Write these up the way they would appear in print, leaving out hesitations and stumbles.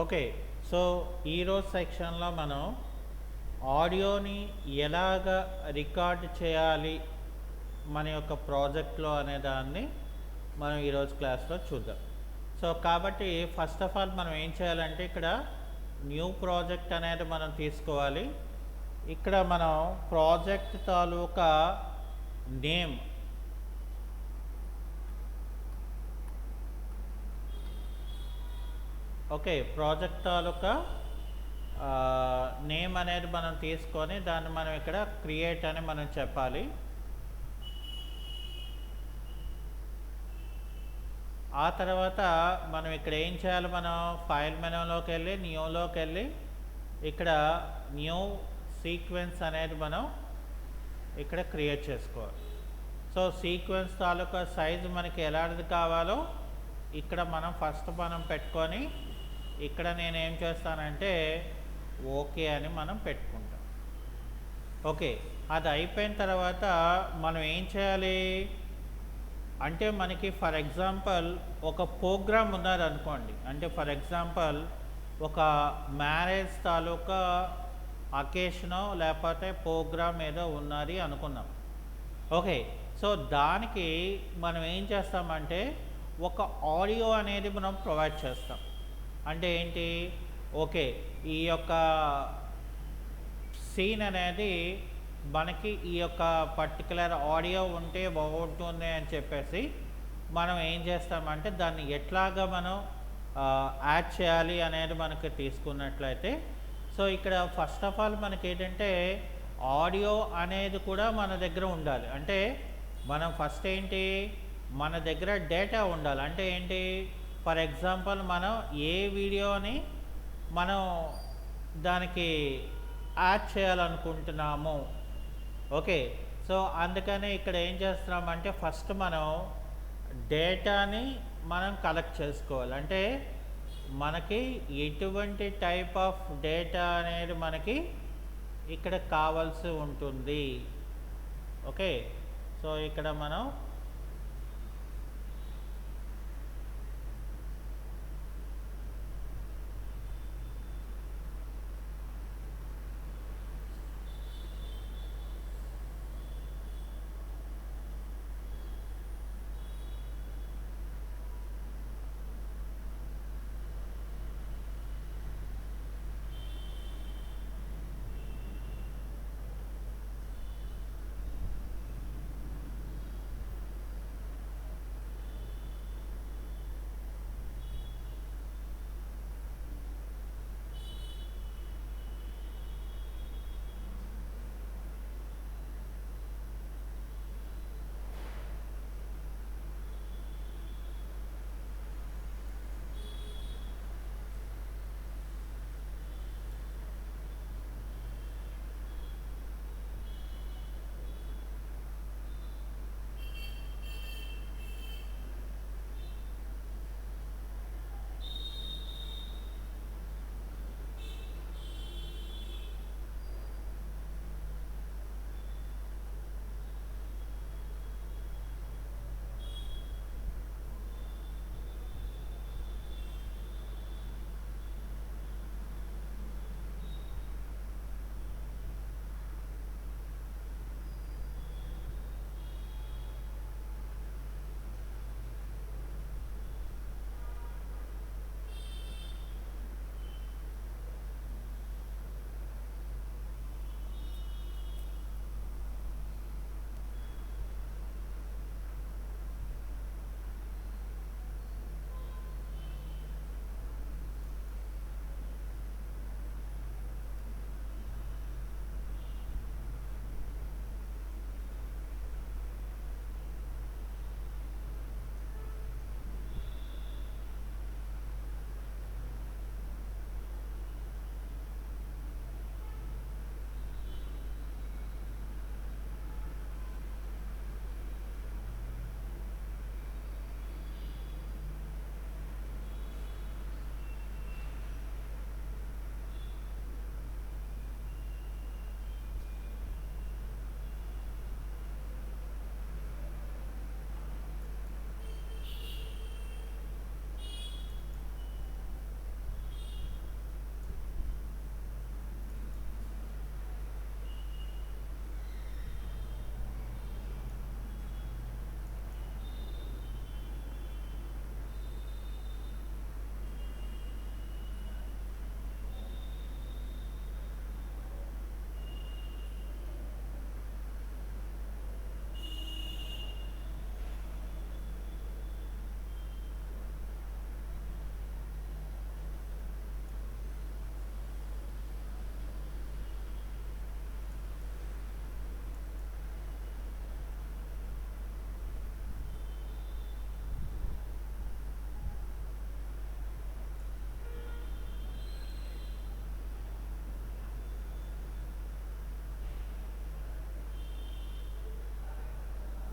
Okay. So, ఈరోజు సెక్షన్‌లో మనం ఆడియోని ఎలాగ రికార్డ్ చేయాలి మన యొక్క ప్రాజెక్ట్‌లో అనే దాన్ని మనం ఈరోజు క్లాస్‌లో చూద్దాం. సో, కాబట్టి ఫస్ట్ ఆఫ్ ఆల్ మనం ఏం చేయాలంటే ఇక్కడ న్యూ ప్రాజెక్ట్ అనేది మనం తీసుకోవాలి. ఇక్కడ మనం ప్రాజెక్ట్ తాలూకా నేమ్ ఓకే. ప్రాజెక్ట్ తాలూకా నేమ్ అనేది మనం తీసుకొని దాన్ని మనం ఇక్కడ క్రియేట్ అని మనం చెప్పాలి. ఆ తర్వాత మనం ఇక్కడ ఏం చేయాలి, మనం ఫైల్ మెనూలోకి వెళ్ళి న్యూలోకి వెళ్ళి ఇక్కడ న్యూ సీక్వెన్స్ అనేది మనం ఇక్కడ క్రియేట్ చేసుకోవాలి. సో సీక్వెన్స్ తాలూకా సైజు మనకి ఎలాంటిది కావాలో ఇక్కడ మనం ఫస్ట్ మనం పెట్టుకొని ఇక్కడ నేను ఏం చేస్తానంటే ఓకే అని మనం పెట్టుకుంటాం. ఓకే, అది అయిపోయిన తర్వాత మనం ఏం చేయాలి అంటే మనకి ఫర్ ఎగ్జాంపుల్ ఒక ప్రోగ్రామ్ ఉన్నది అనుకోండి. అంటే ఫర్ ఎగ్జాంపుల్ ఒక మ్యారేజ్ తాలూకా అకేషనో లేకపోతే ప్రోగ్రామ్ ఏదో ఉన్నది అనుకున్నాం. ఓకే, సో దానికి మనం ఏం చేస్తామంటే ఒక ఆడియో అనేది మనం ప్రొవైడ్ చేస్తాం. అంటే ఏంటి, ఓకే ఈ యొక్క సీన్ అనేది మనకి ఈ యొక్క పర్టికులర్ ఆడియో ఉంటే బాగుంటుంది అని చెప్పేసి మనం ఏం చేస్తామంటే దాన్ని ఎట్లాగా మనం యాడ్ చేయాలి అనేది మనకి తీసుకున్నట్లయితే, సో ఇక్కడ ఫస్ట్ ఆఫ్ ఆల్ మనకి ఏంటంటే ఆడియో అనేది కూడా మన దగ్గర ఉండాలి. అంటే మనం ఫస్ట్ ఏంటి, మన దగ్గర డేటా ఉండాలి. అంటే ఏంటి, ఫర్ ఎగ్జాంపుల్ మనం ఏ వీడియోని మనం దానికి యాడ్ చేయాలనుకుంటున్నాము. ఓకే, సో అందుకని ఇక్కడ ఏం చేస్తున్నామంటే ఫస్ట్ మనం డేటాని మనం కలెక్ట్ చేసుకోవాలి. అంటే మనకి ఎటువంటి టైప్ ఆఫ్ డేటా అనేది మనకి ఇక్కడ కావాల్సి ఉంటుంది. ఓకే, సో ఇక్కడ మనం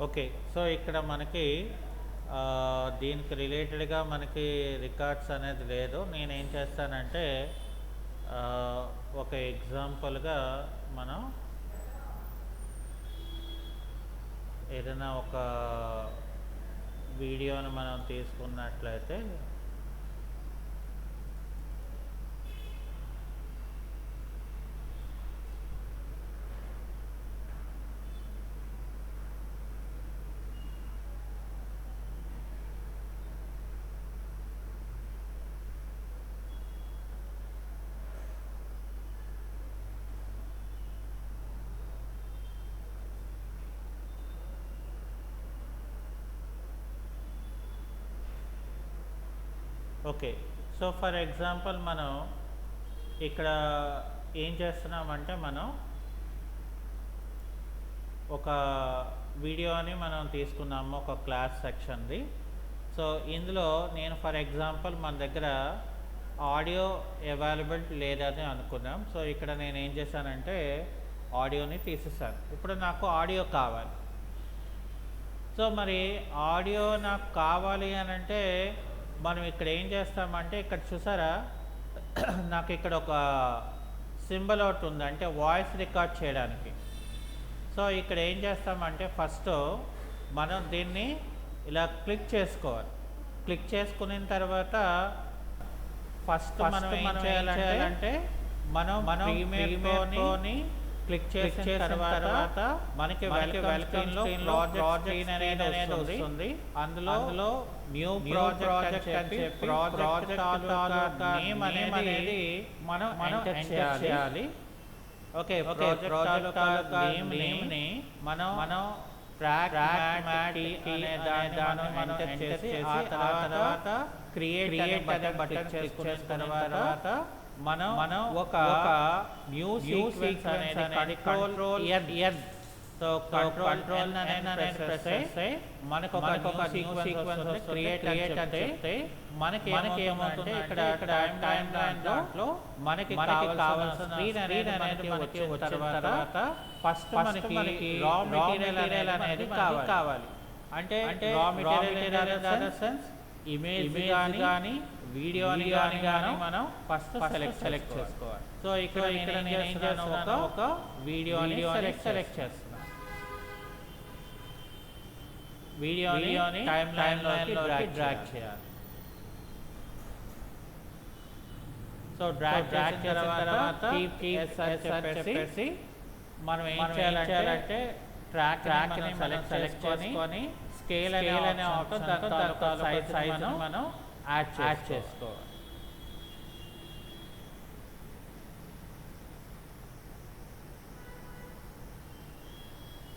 ఓకే. సో, ఇక్కడ మనకి దీనికి రిలేటెడ్‌గా మనకి రికార్డ్స్ అనేది లేదు. నేనేం చేస్తానంటే ఆహ్, ఒక ఎగ్జాంపుల్‌గా మనం ఏదైనా ఒక వీడియోని మనం తీసుకున్నట్లయితే ఓకే. సో, ఫర్ ఎగ్జాంపుల్ మనం ఇక్కడ ఏం చేస్తున్నామంటే మనం ఒక వీడియోని మనం తీసుకున్నాము ఒక క్లాస్ సెక్షన్‌ది. సో, ఇందులో నేను ఫర్ ఎగ్జాంపుల్ మన దగ్గర ఆడియో అవైలబిలిటీ లేదని అనుకున్నాం. సో, ఇక్కడ నేనేం చేశానంటే ఆడియోని తీసేసాను. ఇప్పుడు నాకు ఆడియో కావాలి. సో, మరి ఆడియో నాకు కావాలి అనంటే మనం ఇక్కడ ఏం చేస్తామంటే ఇక్కడ చూసారా నాకు ఇక్కడ ఒక సింబల్ ఒకటి ఉంది. అంటే వాయిస్ రికార్డ్ చేయడానికి. సో, ఇక్కడ ఏం చేస్తామంటే ఫస్ట్ మనం దీన్ని ఇలా క్లిక్ చేసుకోవాలి. క్లిక్ చేసుకున్న తర్వాత ఫస్ట్ మనం ఏం చేయాలంటే మనం ప్రీమియర్‌లోని క్లిక్ చేసిన తర్వాత మనకి వెల్కమ్ స్క్రీన్‌లో ప్రాజెక్ట్ అనేది వస్తుంది. అందులో న్యూ ప్రాజెక్ట్ అని చెప్పి ప్రాజెక్ట్ తాలూకా నేమ్ అనేది మనం ఎంటర్ చేయాలి. ఓకే. ప్రాజెక్ట్ తాలూకా నేమ్‌ని మనం ట్రాక్ మ్యాట్ అనే దాన్ని మనం ఎంటర్ చేసి ఆ తర్వాత క్రియేట్ అనే బటన్ క్లిక్ చేసిన తర్వాత మనం ఒక న్యూ సీక్వెన్స్ అనేది control N so control N అనేది ప్రెస్ చేస్తే మనకు ఒక న్యూ సీక్వెన్స్ క్రియేట్ అని చెప్తే మనకి ఏమవుతుందంటే ఇక్కడ టైం లైన్ దాంట్లో మనకి కావాల్సిన స్క్రీన్ అనేది వచ్చిన తర్వాత ఫస్ట్ మనకి రా మెటీరియల్ అనేది కావాలి. అంటే raw material in the sense image కానీ వీడియోని కానీ మనం ఫస్ట్ సెలెక్ట్ చేసుకోవాలి. సో, ఇక్కడ నేను ఏం చేస్తున్నాను ఒక వీడియోని సెలెక్ట్ చేస్తున్నాను. వీడియోని టైం లైన్‌లోకి డ్రాగ్ చేయాలి. సో, డ్రాగ్ చేసిన తర్వాత కీప్ అని చెప్పేసి మనం ఏం చేయాలంటే ట్రాక్‌ని సెలెక్ట్ చేసుకొని స్కేల్ అనే ఆప్షన్ దాంతో సైజ్ మనం యాడ్ చేసుకోవాలి.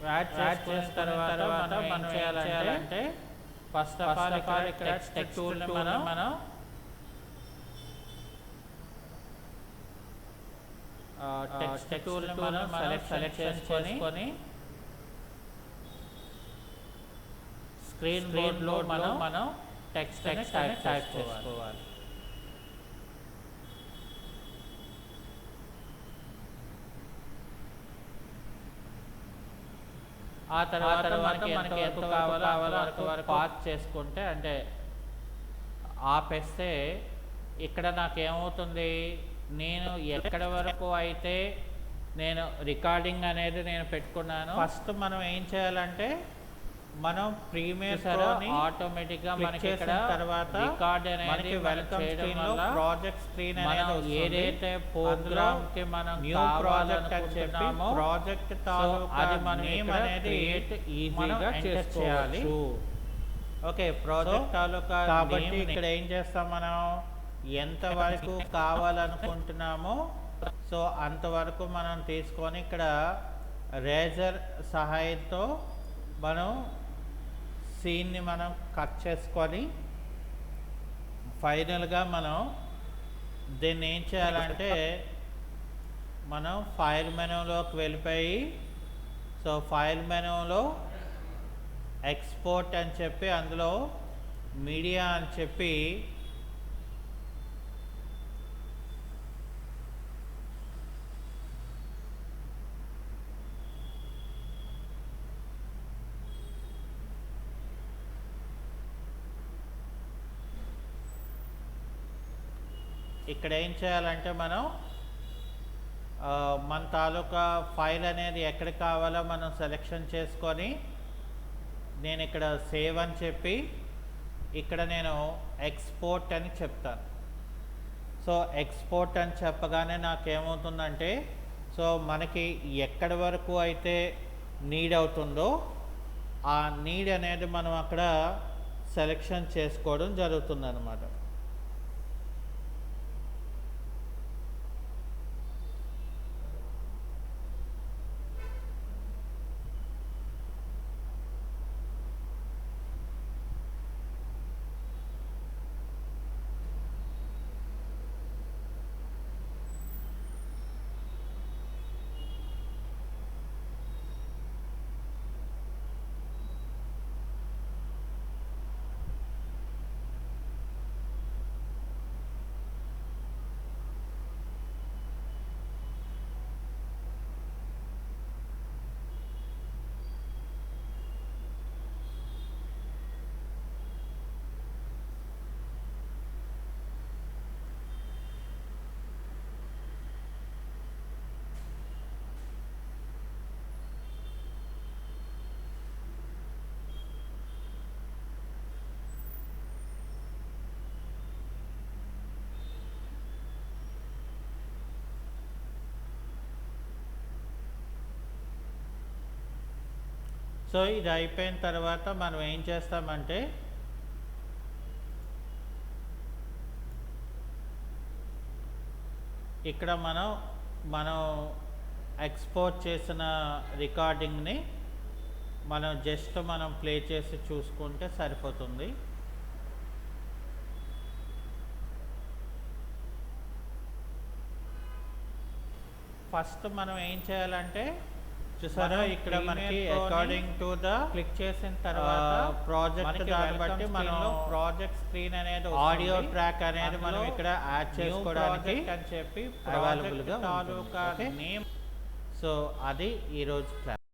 యాడ్ చేసిన తర్వాత మనం ఏం చేయాలంటే ఫస్ట్ ఆఫ్ ఆల్ ఇక్కడ టెక్స్ట్ టూల్‌ని మనం టెక్స్ట్ టూల్‌ని మనం సెలెక్ట్ చేసుకొని స్క్రీన్ బోర్డ్‌లో మనం టెక్స్ట్ టైప్ చేసుకోవాలి. ఆ తర్వాత మనకి ఎంత కావాలో అంతవరకు పాజ్ చేసుకుంటే అంటే ఆపేస్తే ఇక్కడ నాకేమవుతుంది నేను ఎక్కడి వరకు అయితే నేను రికార్డింగ్ అనేది నేను పెట్టుకున్నాను ఫస్ట్ మనం ఏం చేయాలంటే మనం ప్రీమియర్‌లోని ఆటోమేటిక్‌గా మనకి ఇక్కడ తర్వాత రికార్డ్ అనేది వెల్కమ్ స్క్రీన్‌లో ప్రాజెక్ట్ స్క్రీన్ అనేది వస్తుంది. ఏదైతే ప్రోగ్రామ్‌కి మనం న్యూ ప్రాజెక్ట్ అని చెప్పి ప్రాజెక్ట్ తాలూకా అది మనం నేమ్ అనేది ఈజీగా చేసుకోవాలి. ఓకే. ప్రాజెక్ట్ తాలూకా కాబట్టి ఇక్కడ ఏం చేస్తాం మనం ఎంత వరకు కావాలనుకుంటున్నామో సో అంతవరకు మనం తీసుకొని ఇక్కడ రేజర్ సహాయంతో మనం సీన్ని మనం కట్ చేసుకొని ఫైనల్గా మనం దీన్ని ఏం చేయాలంటే మనం ఫైల్ మెనూలోకి వెళ్ళిపోయి సో ఫైల్ మెనూలో ఎక్స్పోర్ట్ అని చెప్పి అందులో మీడియా అని చెప్పి ఇక్కడ ఏం చేయాలంటే మనం మన తాలూకా ఫైల్ అనేది ఎక్కడ కావాలో మనం సెలెక్షన్ చేసుకొని నేను ఇక్కడ సేవ్ అని చెప్పి ఇక్కడ నేను ఎక్స్పోర్ట్ అని చెప్తాను. సో ఎక్స్పోర్ట్ అని చెప్పగానే నాకేమవుతుందంటే సో మనకి ఎక్కడి వరకు అయితే నీడ్ అవుతుందో ఆ నీడ్ అనేది మనం అక్కడ సెలెక్షన్ చేసుకోవడం జరుగుతుంది అన్నమాట. సో ఇది అయిపోయిన తర్వాత మనం ఏం చేస్తామంటే ఇక్కడ మనం ఎక్స్పోర్ట్ చేసిన రికార్డింగ్ని మనం జస్ట్ మనం ప్లే చేసి చూసుకుంటే సరిపోతుంది. ఫస్ట్ మనం ఏం చేయాలంటే చూసారా ఇక్కడ మనకి అకార్డింగ్ టు ద క్లిక్ చేసిన తర్వాత ప్రాజెక్ట్ దాన్ని బట్టి మనం ప్రాజెక్ట్ స్క్రీన్ అనేది ఆడియో ట్రాక్ అనేది మనం ఇక్కడ యాడ్ చేసుకోవడానికి అని చెప్పి అవైలబుల్గా తాలూకా నేమ్. సో అది ఈరోజు క్లాస్.